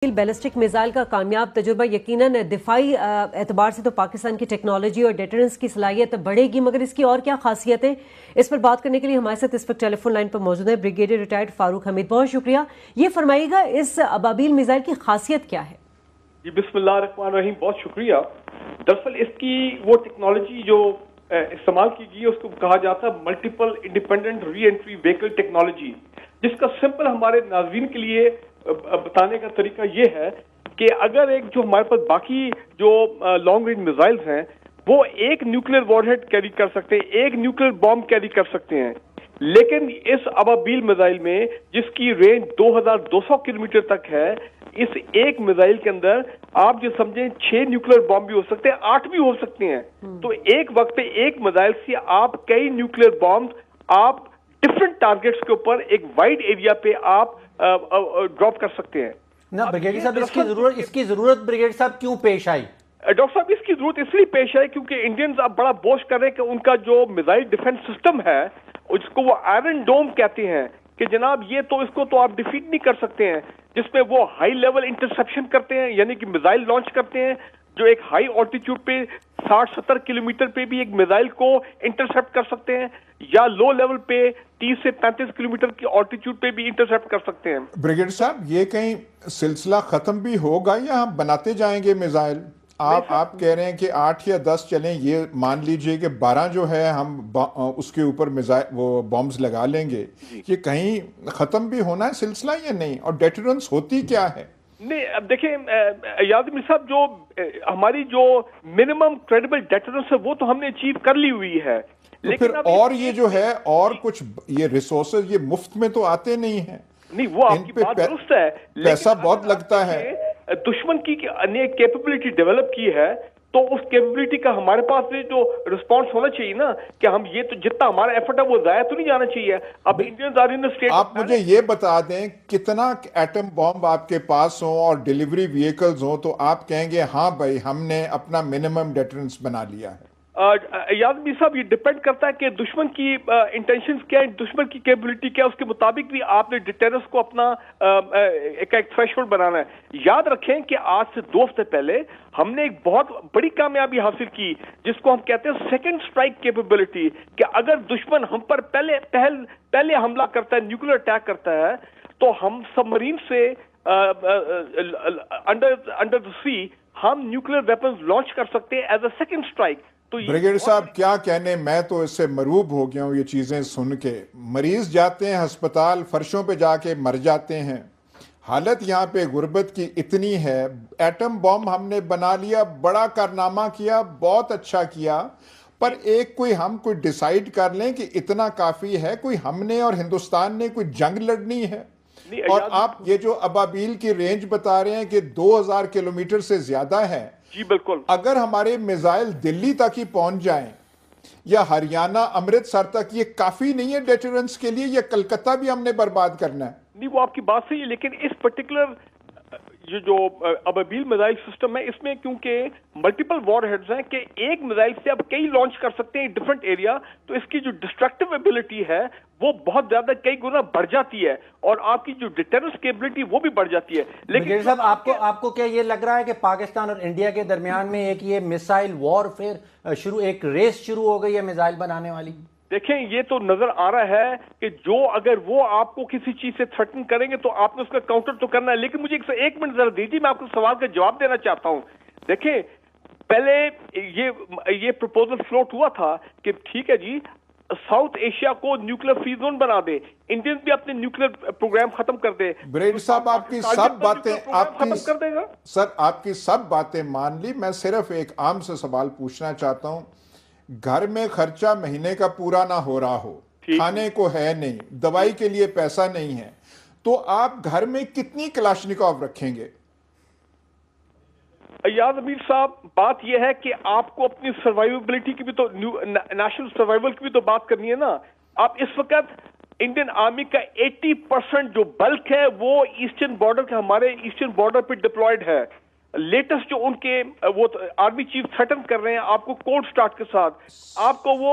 Ballistic missile کا کامیاب تجربہ یقیناً دفاعی اعتبار سے تو پاکستان کی ٹیکنالوجی اور ڈیٹرنس کی صلاحیت بڑھے گی، مگر اس کی اور کیا خاصیتیں، اس پر بات کرنے کے لیے ہمارے ساتھ اس وقت ٹیلی فون لائن پر موجود ہیں بریگیڈیئر ریٹائرڈ فاروق حمید۔ بہت شکریہ۔ یہ فرمائیے گا اس ابابیل میزائل کی خاصیت کیا ہے؟ جی بسم اللہ الرحمن الرحیم، بہت شکریہ۔ دراصل اس کی وہ ٹیکنالوجی جو استعمال کی گئی ہے اس کو کہا جاتا ہے ملٹیپل انڈیپینڈنٹ ری انٹری وہیکل ٹیکنالوجی، جس کا سمپل ہمارے ناظرین کے لیے بتانے کا طریقہ یہ ہے کہ اگر ایک جو ہمارے پاس باقی جو لانگ رینج میزائلز ہیں وہ ایک نیوکلیر وار ہیڈ کیری کر سکتے ہیں، ایک نیوکلیر بام کیری کر سکتے ہیں، لیکن اس ابابیل میزائل میں جس کی رینج 2200 کلومیٹر تک ہے، اس ایک میزائل کے اندر آپ جو سمجھیں 6 نیوکلیر بام بھی ہو سکتے ہیں، 8 بھی ہو سکتے ہیں۔ تو ایک وقت پہ ایک میزائل سے آپ کئی نیوکلیر بامز آپ ڈفرنٹ ٹارگیٹس کے اوپر ایک وائڈ ایریا پہ آپ ڈراپ کر سکتے ہیں۔ نا بریگیڈیئر صاحب، اس کی ضرورت بریگیڈیئر صاحب کیوں پیش آئی؟ ڈاکٹر صاحب اس کی ضرورت اس لیے پیش آئی کیونکہ انڈینز اب بڑا بوسٹ کر رہے ہیں کہ ان کا جو میزائل ڈیفنس سسٹم ہے جس کو وہ آئرن ڈوم کہتے ہیں کہ جناب یہ تو اس کو تو آپ ڈیفیٹ نہیں کر سکتے ہیں، جس میں وہ ہائی لیول انٹرسیپشن کرتے ہیں، یعنی کہ میزائل لانچ کرتے ہیں جو ایک ہائی آلٹیٹیوڈ پہ 60-70 کلومیٹر پہ بھی ایک میزائل کو انٹرسیپٹ کر سکتے ہیں، یا لو لیول پہ 30 سے 35 کلومیٹر کی آلٹیٹیوڈ پہ بھی انٹرسیپٹ کر سکتے ہیں۔ بریگیڈیئر صاحب یہ کہیں سلسلہ ختم بھی ہوگا یا ہم بناتے جائیں گے میزائل؟ آپ کہہ رہے ہیں کہ 8 یا 10 چلیں، یہ مان لیجئے کہ 12 جو ہے ہم اس کے اوپر وہ بامز لگا لیں گے، یہ کہیں ختم بھی ہونا ہے سلسلہ یا نہیں؟ اور ڈیٹرنس ہوتی کیا ہے؟ نہیں اب دیکھیں یادمیر صاحب، جو ہماری جو منیمم کریڈیبل ڈیٹرنس ہے وہ تو ہم نے اچیو کر لی ہوئی ہے، لیکن اور یہ جو ہے اور کچھ یہ ریسورسز یہ مفت میں تو آتے نہیں ہیں۔ نہیں وہ آپ کی بات درست ہے، پیسہ بہت لگتا ہے۔ دشمن کی نے کیپیبلٹی ڈیولپ کی ہے تو اس کیپیبلٹی کا ہمارے پاس بھی جو رسپانس ہونا چاہیے نا، کہ ہم یہ تو جتنا ہمارا ایفرٹ ہے وہ ضائع تو نہیں جانا چاہیے۔ اب انڈینز آر ان اسٹیٹ۔ آپ مجھے یہ بتا دیں کتنا ایٹم بام آپ کے پاس ہوں اور ڈیلیوری وہیکلز ہوں تو آپ کہیں گے ہاں بھائی ہم نے اپنا منیمم ڈیٹرنس بنا لیا ہے؟ یادمیر صاحب یہ ڈیپینڈ کرتا ہے کہ دشمن کی انٹینشنز کیا ہے، دشمن کی کیپیبلٹی کیا ہے، اس کے مطابق بھی آپ نے ڈیٹرنس کو اپنا ایک تھریش ہولڈ بنانا ہے۔ یاد رکھیں کہ آج سے 2 ہفتے پہلے ہم نے ایک بہت بڑی کامیابی حاصل کی جس کو ہم کہتے ہیں سیکنڈ اسٹرائک کیپیبلٹی، کہ اگر دشمن ہم پر پہلے حملہ کرتا ہے، نیوکلیر اٹیک کرتا ہے، تو ہم سب مرین سے انڈر دی سی ہم نیوکلیر ویپنز لانچ کر سکتے ہیں as a second strike. Brigadier صاحب کیا کہنے، میں تو اس سے مروب ہو گیا ہوں یہ چیزیں سن کے۔ مریض جاتے ہیں ہسپتال، فرشوں پہ جا کے مر جاتے ہیں، حالت یہاں پہ غربت کی اتنی ہے۔ ایٹم بم ہم نے بنا لیا، بڑا کارنامہ کیا، بہت اچھا کیا، پر ہم کوئی ڈیسائیڈ کر لیں کہ اتنا کافی ہے، کوئی ہم نے اور ہندوستان نے کوئی جنگ لڑنی ہے؟ اور آپ یہ جو ابابیل کی رینج بتا رہے ہیں کہ 2000 کلومیٹر سے زیادہ ہے، جی بالکل، اگر ہمارے میزائل دلی تک ہی پہنچ جائیں یا ہریانہ امرتسر تک، یہ کافی نہیں ہے ڈیٹرنس کے لیے؟ یہ کلکتہ بھی ہم نے برباد کرنا ہے؟ نہیں وہ آپ کی بات صحیح ہے، لیکن اس پرٹیکولر جو ابابیل میزائل سسٹم ہے اس میں کیونکہ ملٹیپل وار ہیڈز ہیں کہ ایک میزائل سے آپ کئی لانچ کر سکتے ہیں ڈفرنٹ ایریا، تو اس کی جو ڈسٹرکٹیو ایبلٹی ہے وہ بہت زیادہ کئی گنا بڑھ جاتی ہے اور آپ کی جو ڈیٹرنس کیپیبلٹی وہ بھی بڑھ جاتی ہے۔ لیکن صاحب آپ کو کیا یہ لگ رہا ہے کہ پاکستان اور انڈیا کے درمیان میں ایک یہ میزائل وار پھر ایک ریس شروع ہو گئی ہے میزائل بنانے والی؟ دیکھیں یہ تو نظر آ رہا ہے کہ جو اگر وہ آپ کو کسی چیز سے تھریٹن کریں گے تو آپ نے اس کا کاؤنٹر تو کرنا ہے، لیکن مجھے 1 منٹ ذرا دیجیے، میں آپ کو سوال کا جواب دینا چاہتا ہوں۔ دیکھیں پہلے یہ پروپوزل فلوٹ ہوا تھا کہ ٹھیک ہے جی ساؤتھ ایشیا کو نیوکلیر فری زون بنا دے، انڈین بھی اپنے نیوکلیر پروگرام ختم کر دے۔ بریگیڈیئر صاحب آپ کی سب باتیں آپ کی سب باتیں مان لی، میں صرف ایک عام سے سوال پوچھنا چاہتا ہوں۔ گھر میں خرچہ مہینے کا پورا نہ ہو رہا ہو، کھانے کو ہے نہیں، دوائی کے لیے پیسہ نہیں ہے، تو آپ گھر میں کتنی کلاشنکوف رکھیں گے؟ یادمیر صاحب بات یہ ہے کہ آپ کو اپنی سروائیوبلٹی کی بھی تو نیشنل سروائیول کی بھی تو بات کرنی ہے نا۔ آپ اس وقت انڈین آرمی کا 80% جو بلک ہے وہ ایسٹرن بارڈر کے ہمارے ایسٹرن بارڈر پہ ڈپلائڈ ہے۔ لیٹسٹ جو ان کے وہ آرمی چیف تھریٹن کر رہے ہیں آپ کو کولڈ سٹارٹ کے ساتھ، آپ کو وہ